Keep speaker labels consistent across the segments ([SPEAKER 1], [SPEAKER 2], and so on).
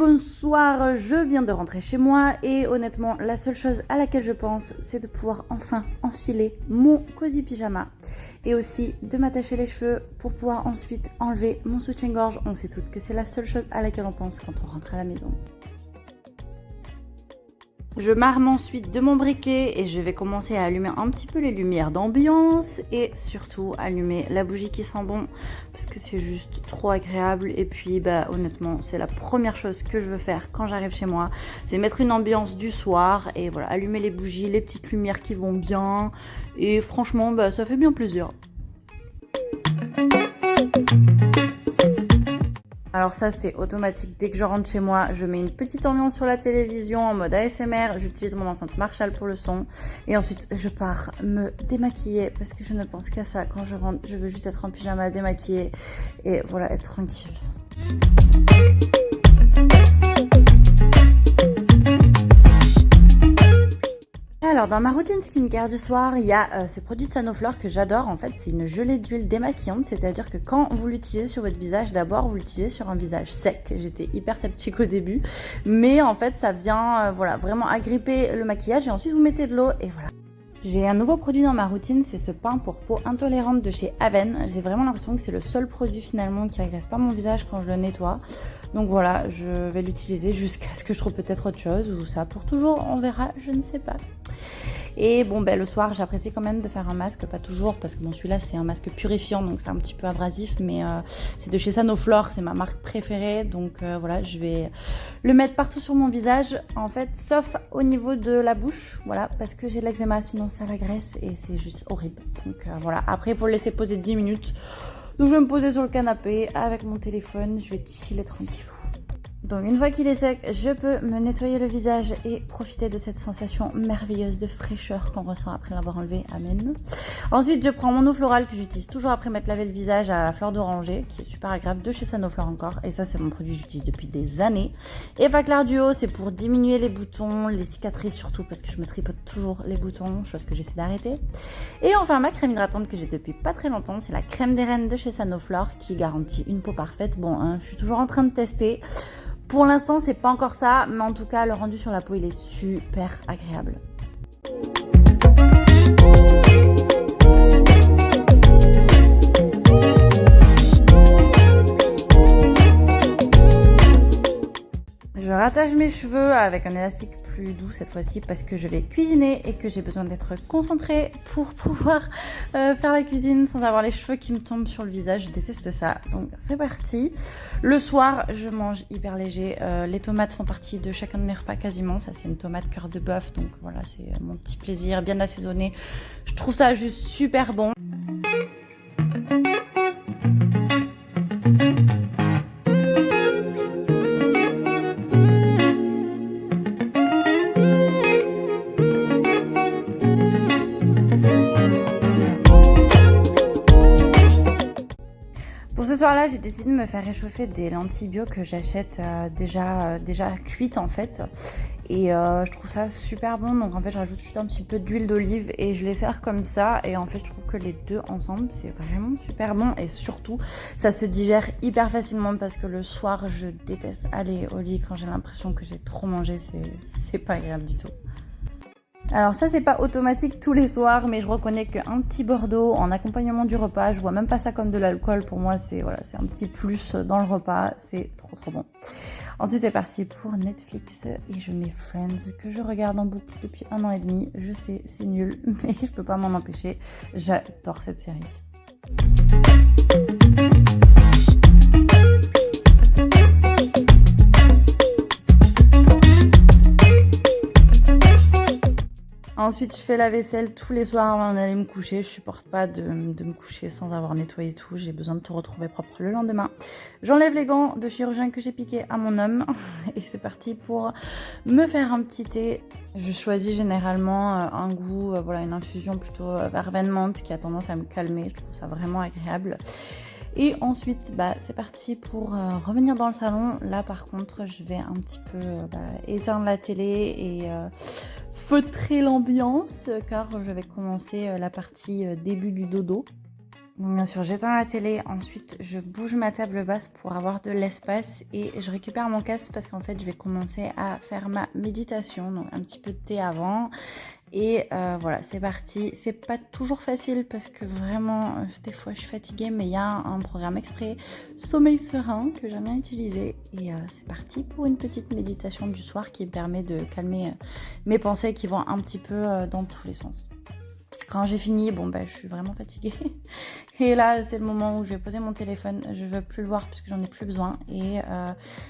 [SPEAKER 1] bonsoir, je viens de rentrer chez moi et honnêtement la seule chose à laquelle je pense c'est de pouvoir enfin enfiler mon cosy pyjama et aussi de m'attacher les cheveux pour pouvoir ensuite enlever mon soutien-gorge. On sait toutes que c'est la seule chose à laquelle on pense quand on rentre à la maison. Je m'arme ensuite de mon briquet et je vais commencer à allumer un petit peu les lumières d'ambiance et surtout allumer la bougie qui sent bon parce que c'est juste trop agréable. Et puis honnêtement c'est la première chose que je veux faire quand j'arrive chez moi, c'est mettre une ambiance du soir et voilà, allumer les bougies, les petites lumières qui vont bien et franchement ça fait bien plaisir. Alors ça c'est automatique, dès que je rentre chez moi, je mets une petite ambiance sur la télévision en mode ASMR, j'utilise mon enceinte Marshall pour le son et ensuite je pars me démaquiller parce que je ne pense qu'à ça quand je rentre, je veux juste être en pyjama démaquillée et voilà, être tranquille. Alors dans ma routine skincare du soir, il y a ce produit de Sanoflore que j'adore. En fait, c'est une gelée d'huile démaquillante, c'est-à-dire que quand vous l'utilisez sur votre visage, d'abord vous l'utilisez sur un visage sec. J'étais hyper sceptique au début, mais en fait ça vient voilà, vraiment agripper le maquillage et ensuite vous mettez de l'eau et voilà. J'ai un nouveau produit dans ma routine, c'est ce pain pour peau intolérante de chez Aven. J'ai vraiment l'impression que c'est le seul produit finalement qui agresse pas mon visage quand je le nettoie. Donc voilà, je vais l'utiliser jusqu'à ce que je trouve peut-être autre chose ou ça pour toujours, on verra, je ne sais pas. Et bon le soir j'apprécie quand même de faire un masque, pas toujours parce que bon celui-là c'est un masque purifiant donc c'est un petit peu abrasif, mais c'est de chez Sanoflore, c'est ma marque préférée, donc voilà, je vais le mettre partout sur mon visage en fait, sauf au niveau de la bouche, voilà, parce que j'ai de l'eczéma, sinon ça l'agresse et c'est juste horrible. Donc voilà, après il faut le laisser poser 10 minutes, donc je vais me poser sur le canapé avec mon téléphone, je vais chiller tranquille. Donc une fois qu'il est sec, je peux me nettoyer le visage et profiter de cette sensation merveilleuse de fraîcheur qu'on ressent après l'avoir enlevé, amen. Ensuite je prends mon eau florale que j'utilise toujours après m'être lavé le visage à la fleur d'oranger, qui est super agréable, de chez Sanoflore encore, et ça c'est mon produit que j'utilise depuis des années. Et Faclar Duo, c'est pour diminuer les boutons, les cicatrices surtout, parce que je me tripote toujours les boutons, chose que j'essaie d'arrêter. Et enfin ma crème hydratante que j'ai depuis pas très longtemps, c'est la crème des reines de chez Sanoflore, qui garantit une peau parfaite. Bon, je suis toujours en train de tester. Pour l'instant, c'est pas encore ça, mais en tout cas, le rendu sur la peau, il est super agréable. Je rattache mes cheveux avec un élastique plus doux cette fois-ci parce que je vais cuisiner et que j'ai besoin d'être concentrée pour pouvoir faire la cuisine sans avoir les cheveux qui me tombent sur le visage. Je déteste ça, donc c'est parti. Le soir, je mange hyper léger. Les tomates font partie de chacun de mes repas quasiment. Ça, c'est une tomate cœur de bœuf, donc voilà, c'est mon petit plaisir, bien assaisonné. Je trouve ça juste super bon. Pour ce soir-là, j'ai décidé de me faire réchauffer des lentilles bio que j'achète déjà cuites en fait. Et je trouve ça super bon, donc en fait je rajoute juste un petit peu d'huile d'olive et je les sers comme ça. Et en fait je trouve que les deux ensemble c'est vraiment super bon et surtout ça se digère hyper facilement parce que le soir je déteste aller au lit quand j'ai l'impression que j'ai trop mangé, c'est pas agréable du tout. Alors ça c'est pas automatique tous les soirs, mais je reconnais qu'un petit Bordeaux en accompagnement du repas, je vois même pas ça comme de l'alcool, pour moi c'est voilà, c'est un petit plus dans le repas, c'est trop bon. Ensuite c'est parti pour Netflix et je mets Friends que je regarde en boucle depuis 1 an et demi, je sais c'est nul mais je peux pas m'en empêcher, j'adore cette série. Ensuite, je fais la vaisselle tous les soirs avant d'aller me coucher. Je supporte pas de me coucher sans avoir nettoyé tout. J'ai besoin de tout retrouver propre le lendemain. J'enlève les gants de chirurgien que j'ai piqués à mon homme. Et c'est parti pour me faire un petit thé. Je choisis généralement un goût, voilà, une infusion plutôt verveine menthe qui a tendance à me calmer. Je trouve ça vraiment agréable. Et ensuite, c'est parti pour revenir dans le salon. Là, par contre, je vais un petit peu éteindre la télé et feutrer l'ambiance car je vais commencer la partie début du dodo. Donc bien sûr, j'éteins la télé, ensuite je bouge ma table basse pour avoir de l'espace et je récupère mon casque parce qu'en fait je vais commencer à faire ma méditation, donc un petit peu de thé avant. Et voilà, c'est parti. C'est pas toujours facile parce que vraiment, des fois je suis fatiguée, mais il y a un programme exprès sommeil serein que j'aime bien utiliser. Et c'est parti pour une petite méditation du soir qui me permet de calmer mes pensées qui vont un petit peu dans tous les sens. Quand j'ai fini, bon je suis vraiment fatiguée. Et là, c'est le moment où je vais poser mon téléphone. Je veux plus le voir parce que j'en ai plus besoin. Et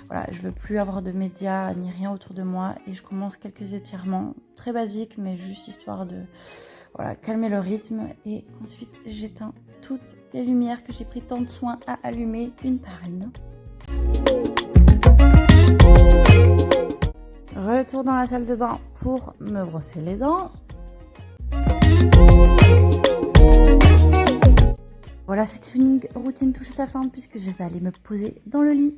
[SPEAKER 1] voilà, je veux plus avoir de médias ni rien autour de moi. Et je commence quelques étirements très basiques, mais juste histoire de voilà, calmer le rythme. Et ensuite, j'éteins toutes les lumières que j'ai pris tant de soin à allumer une par une. Retour dans la salle de bain pour me brosser les dents. Voilà, cette evening routine touche à sa fin puisque je vais aller me poser dans le lit.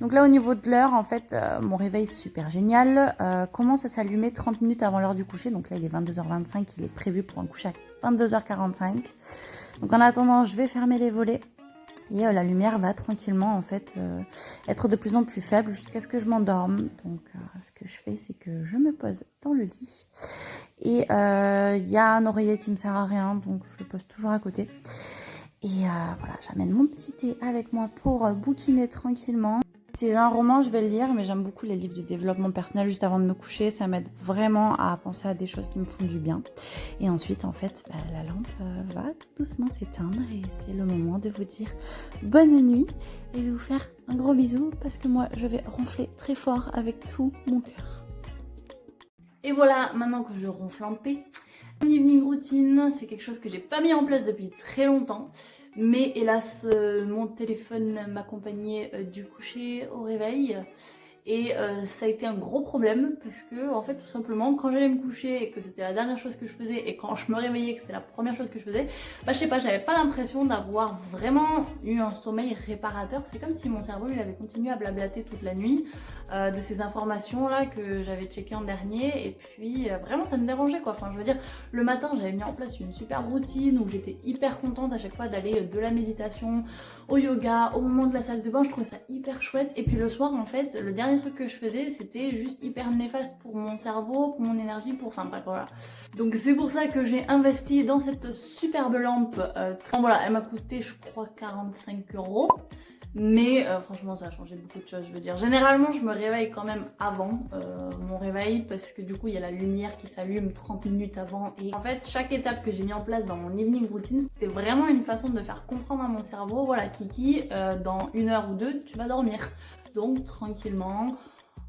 [SPEAKER 1] Donc là, au niveau de l'heure, en fait, mon réveil super génial commence à s'allumer 30 minutes avant l'heure du coucher. Donc là, il est 22h25, il est prévu pour un coucher à 22h45. Donc en attendant, je vais fermer les volets et la lumière va tranquillement en fait être de plus en plus faible jusqu'à ce que je m'endorme. Donc ce que je fais, c'est que je me pose dans le lit et il y a un oreiller qui me sert à rien, donc je le pose toujours à côté. Et voilà, j'amène mon petit thé avec moi pour bouquiner tranquillement. Si j'ai un roman, je vais le lire, mais j'aime beaucoup les livres de développement personnel juste avant de me coucher. Ça m'aide vraiment à penser à des choses qui me font du bien. Et ensuite, en fait, la lampe va tout doucement s'éteindre et c'est le moment de vous dire bonne nuit et de vous faire un gros bisou parce que moi, je vais ronfler très fort avec tout mon cœur. Et voilà, maintenant que je ronfle en paix, mon evening routine, c'est quelque chose que j'ai pas mis en place depuis très longtemps. Mais hélas, mon téléphone m'accompagnait du coucher au réveil. Et ça a été un gros problème parce que en fait tout simplement quand j'allais me coucher et que c'était la dernière chose que je faisais et quand je me réveillais que c'était la première chose que je faisais, je sais pas, j'avais pas l'impression d'avoir vraiment eu un sommeil réparateur. C'est comme si mon cerveau il avait continué à blablater toute la nuit de ces informations là que j'avais checkées en dernier et puis vraiment ça me dérangeait quoi. Enfin je veux dire, le matin j'avais mis en place une super routine où j'étais hyper contente à chaque fois d'aller de la méditation au yoga, au moment de la salle de bain, je trouvais ça hyper chouette. Et puis le soir en fait, le dernier truc que je faisais c'était juste hyper néfaste pour mon cerveau, pour mon énergie, enfin bref voilà. Donc c'est pour ça que j'ai investi dans cette superbe lampe. Voilà, elle m'a coûté je crois 45 €. Mais franchement ça a changé beaucoup de choses, je veux dire. Généralement je me réveille quand même avant mon réveil parce que du coup il y a la lumière qui s'allume 30 minutes avant. Et en fait chaque étape que j'ai mis en place dans mon evening routine c'était vraiment une façon de faire comprendre à mon cerveau, voilà Kiki, dans 1 heure ou 2 tu vas dormir. Donc tranquillement,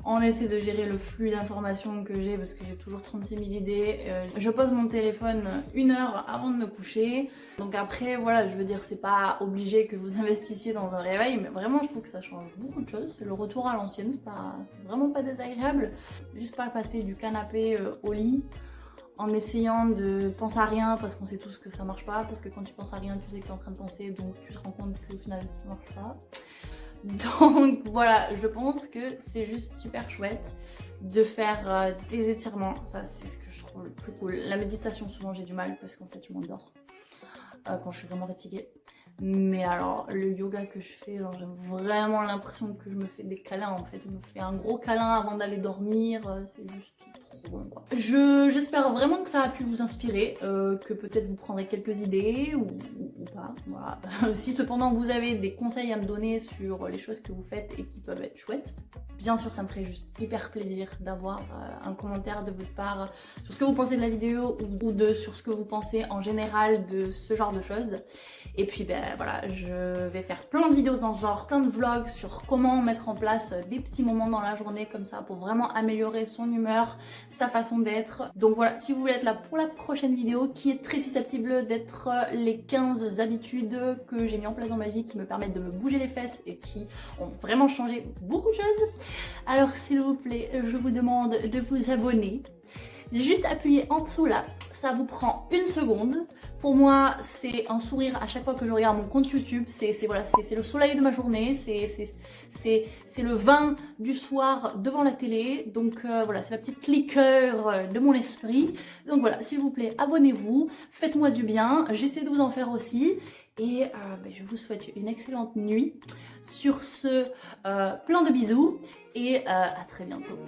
[SPEAKER 1] on essaie de gérer le flux d'informations que j'ai parce que j'ai toujours 36 000 idées. Je pose mon téléphone 1 heure avant de me coucher. Donc après, voilà, je veux dire, c'est pas obligé que vous investissiez dans un réveil, mais vraiment, je trouve que ça change beaucoup de choses. C'est le retour à l'ancienne, c'est vraiment pas désagréable. Juste pas passer du canapé au lit en essayant de penser à rien parce qu'on sait tous que ça marche pas. Parce que quand tu penses à rien, tu sais que tu es en train de penser, donc tu te rends compte qu'au final, ça marche pas. Donc voilà, je pense que c'est juste super chouette de faire des étirements. Ça c'est ce que je trouve le plus cool. La méditation souvent j'ai du mal parce qu'en fait je m'endors quand je suis vraiment fatiguée. Mais alors le yoga que je fais, j'ai vraiment l'impression que je me fais des câlins en fait. Je me fais un gros câlin avant d'aller dormir, c'est juste trop bon quoi. J'espère vraiment que ça a pu vous inspirer, que peut-être vous prendrez quelques idées ou pas, voilà. Si cependant vous avez des conseils à me donner sur les choses que vous faites et qui peuvent être chouettes, bien sûr ça me ferait juste hyper plaisir d'avoir un commentaire de votre part sur ce que vous pensez de la vidéo ou sur ce que vous pensez en général de ce genre de choses. Et puis voilà, je vais faire plein de vidéos dans ce genre, plein de vlogs sur comment mettre en place des petits moments dans la journée comme ça pour vraiment améliorer son humeur, sa façon d'être. Donc voilà, si vous voulez être là pour la prochaine vidéo qui est très susceptible d'être les 15 habitudes que j'ai mis en place dans ma vie qui me permettent de me bouger les fesses et qui ont vraiment changé beaucoup de choses, alors s'il vous plaît, je vous demande de vous abonner. Juste appuyez en dessous là, ça vous prend 1 seconde. Pour moi, c'est un sourire à chaque fois que je regarde mon compte YouTube. C'est le soleil de ma journée, c'est le vin du soir devant la télé. Donc voilà, c'est la petite liqueur de mon esprit. Donc voilà, s'il vous plaît, abonnez-vous, faites-moi du bien. J'essaie de vous en faire aussi. Et je vous souhaite une excellente nuit. Sur ce, plein de bisous et à très bientôt.